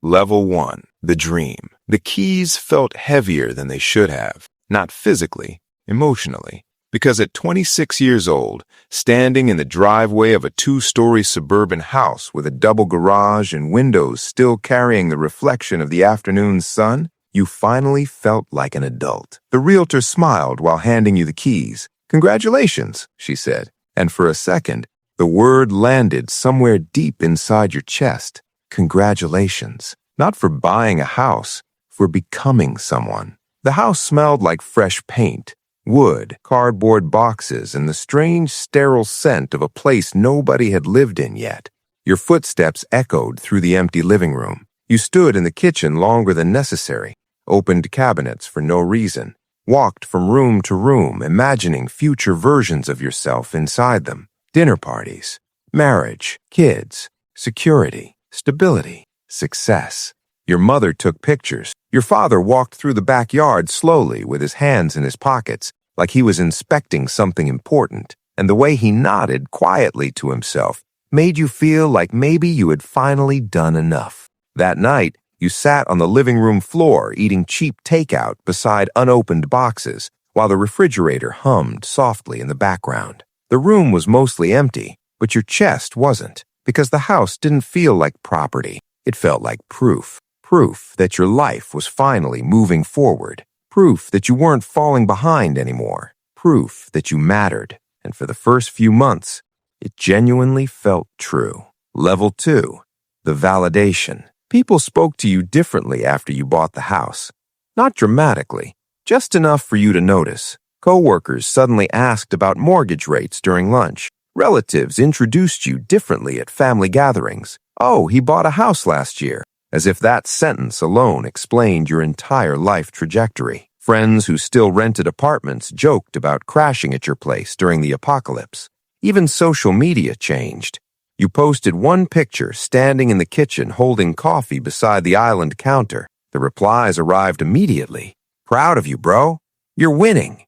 Level 1. The dream. The keys felt heavier than they should have, not physically, emotionally. Because at 26 years old, standing in the driveway of a 2-story suburban house with a double garage and windows still carrying the reflection of the afternoon sun, you finally felt like an adult. The realtor smiled while handing you the keys. "Congratulations," she said. And for a second, the word landed somewhere deep inside your chest. Congratulations. Not for buying a house, for becoming someone. The house smelled like fresh paint, wood, cardboard boxes, and the strange sterile scent of a place nobody had lived in yet. Your footsteps echoed through the empty living room. You stood in the kitchen longer than necessary, opened cabinets for no reason, walked from room to room, imagining future versions of yourself inside them. Dinner parties, marriage, kids, security, stability, success. Your mother took pictures. Your father walked through the backyard slowly with his hands in his pockets, like he was inspecting something important, and the way he nodded quietly to himself made you feel like maybe you had finally done enough. That night, you sat on the living room floor eating cheap takeout beside unopened boxes, while the refrigerator hummed softly in the background. The room was mostly empty, but your chest wasn't, because the house didn't feel like property. It felt like proof. Proof that your life was finally moving forward. Proof that you weren't falling behind anymore. Proof that you mattered. And for the first few months, it genuinely felt true. Level 2. The validation. People spoke to you differently after you bought the house. Not dramatically, just enough for you to notice. Coworkers suddenly asked about mortgage rates during lunch. Relatives introduced you differently at family gatherings. "Oh, he bought a house last year," as if that sentence alone explained your entire life trajectory. Friends who still rented apartments joked about crashing at your place during the apocalypse. Even social media changed. You posted one picture standing in the kitchen holding coffee beside the island counter. The replies arrived immediately. "Proud of you, bro. You're winning."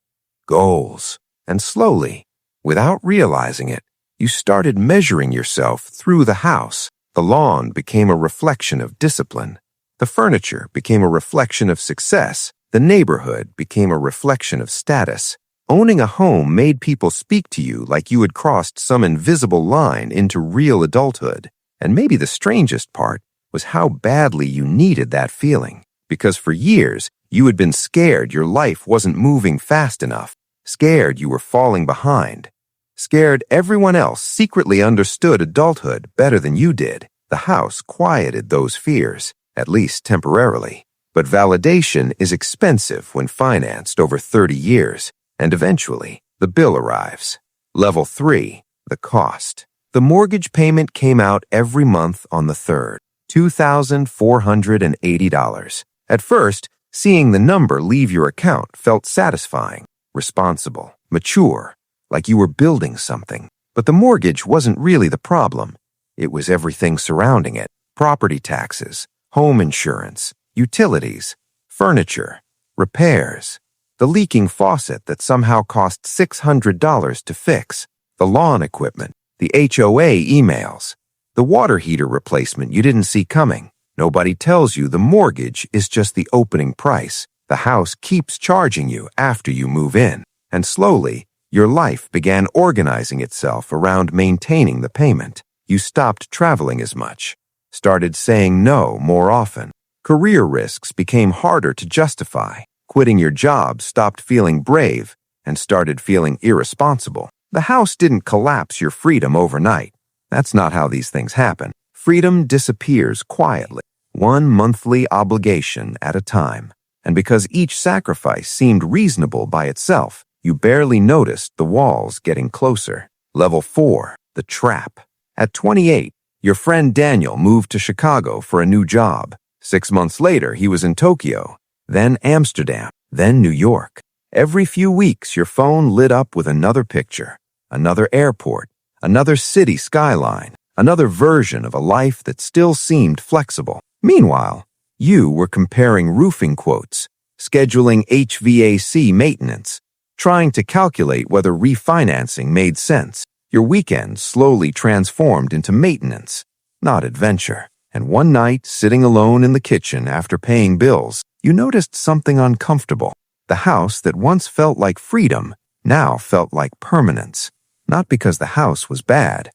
Goals. And slowly, without realizing it, you started measuring yourself through the house. The lawn became a reflection of discipline. The furniture became a reflection of success. The neighborhood became a reflection of status. Owning a home made people speak to you like you had crossed some invisible line into real adulthood. And maybe the strangest part was how badly you needed that feeling. Because for years, you had been scared your life wasn't moving fast enough. Scared you were falling behind. Scared everyone else secretly understood adulthood better than you did. The house quieted those fears, at least temporarily. But validation is expensive when financed over 30 years, and eventually, the bill arrives. Level 3. The cost. The mortgage payment came out every month on the 3rd, $2,480. At first, seeing the number leave your account felt satisfying, responsible, mature, like you were building something. But the mortgage wasn't really the problem. It was everything surrounding it: property taxes, home insurance, utilities, furniture, repairs, the leaking faucet that somehow cost $600 to fix, the lawn equipment, the HOA emails, the water heater replacement you didn't see coming. Nobody tells you the mortgage is just the opening price. The house keeps charging you after you move in. And slowly, your life began organizing itself around maintaining the payment. You stopped traveling as much, started saying no more often. Career risks became harder to justify. Quitting your job stopped feeling brave and started feeling irresponsible. The house didn't collapse your freedom overnight. That's not how these things happen. Freedom disappears quietly, one monthly obligation at a time. And because each sacrifice seemed reasonable by itself, you barely noticed the walls getting closer. Level 4. The trap. At 28, your friend Daniel moved to Chicago for a new job. 6 months later, he was in Tokyo, then Amsterdam, then New York. Every few weeks, your phone lit up with another picture, another airport, another city skyline, another version of a life that still seemed flexible. Meanwhile, you were comparing roofing quotes, scheduling HVAC maintenance, trying to calculate whether refinancing made sense. Your weekends slowly transformed into maintenance, not adventure. And one night, sitting alone in the kitchen after paying bills, you noticed something uncomfortable. The house that once felt like freedom now felt like permanence. Not because the house was bad,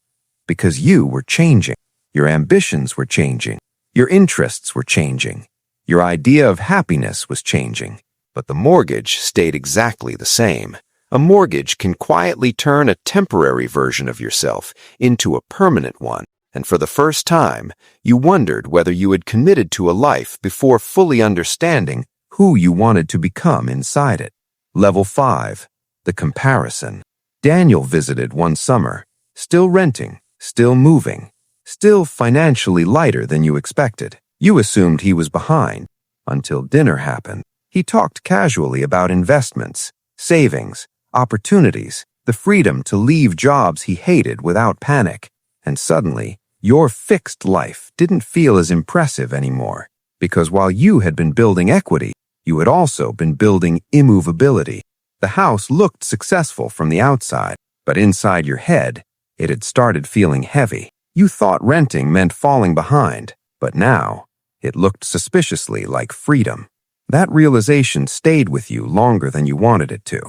because you were changing. Your ambitions were changing. Your interests were changing. Your idea of happiness was changing. But the mortgage stayed exactly the same. A mortgage can quietly turn a temporary version of yourself into a permanent one. And for the first time, you wondered whether you had committed to a life before fully understanding Who you wanted to become inside it. Level 5. The comparison. Daniel visited one summer, still renting, still moving, still financially lighter than you expected. You assumed he was behind, until dinner happened. He talked casually about investments, savings, opportunities, the freedom to leave jobs he hated without panic. And suddenly, your fixed life didn't feel as impressive anymore, because while you had been building equity, you had also been building immovability. The house looked successful from the outside, but inside your head, it had started feeling heavy. You thought renting meant falling behind, but now it looked suspiciously like freedom. That realization stayed with you longer than you wanted it to.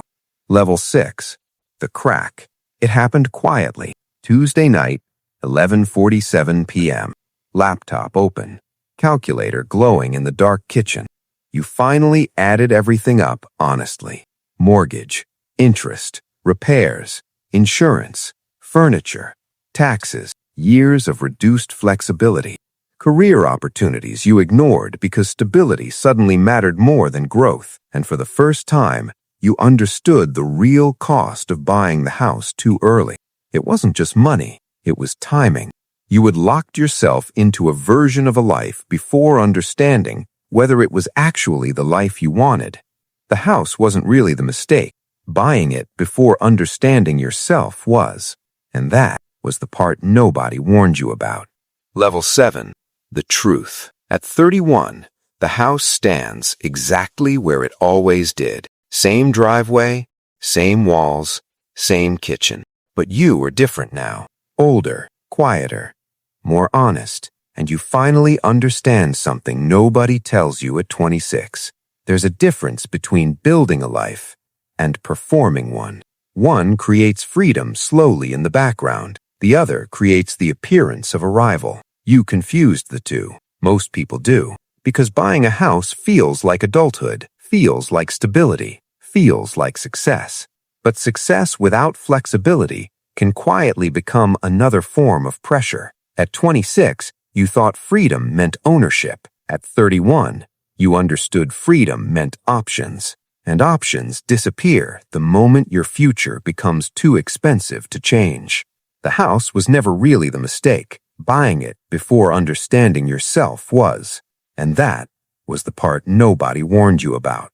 Level 6. The crack. It happened quietly. Tuesday night, 11:47 p.m. Laptop open. Calculator glowing in the dark kitchen. You finally added everything up honestly. Mortgage, interest, repairs, insurance, furniture, taxes, years of reduced flexibility. Career opportunities you ignored because stability suddenly mattered more than growth. And for the first time, you understood the real cost of buying the house too early. It wasn't just money, it was timing. You had locked yourself into a version of a life before understanding whether it was actually the life you wanted. The house wasn't really the mistake. Buying it before understanding yourself was. And that was the part nobody warned you about. Level 7. The truth. At 31, the house stands exactly where it always did. Same driveway, same walls, same kitchen. But you were different now. Older, quieter, more honest. And you finally understand something nobody tells you at 26. There's a difference between building a life and performing one. One creates freedom slowly in the background. The other creates the appearance of arrival. You confused the two. Most people do. Because buying a house feels like adulthood, feels like stability, feels like success. But success without flexibility can quietly become another form of pressure. At 26, you thought freedom meant ownership. At 31, you understood freedom meant options. And options disappear the moment your future becomes too expensive to change. The house was never really the mistake. Buying it before understanding yourself was. And that was the part nobody warned you about.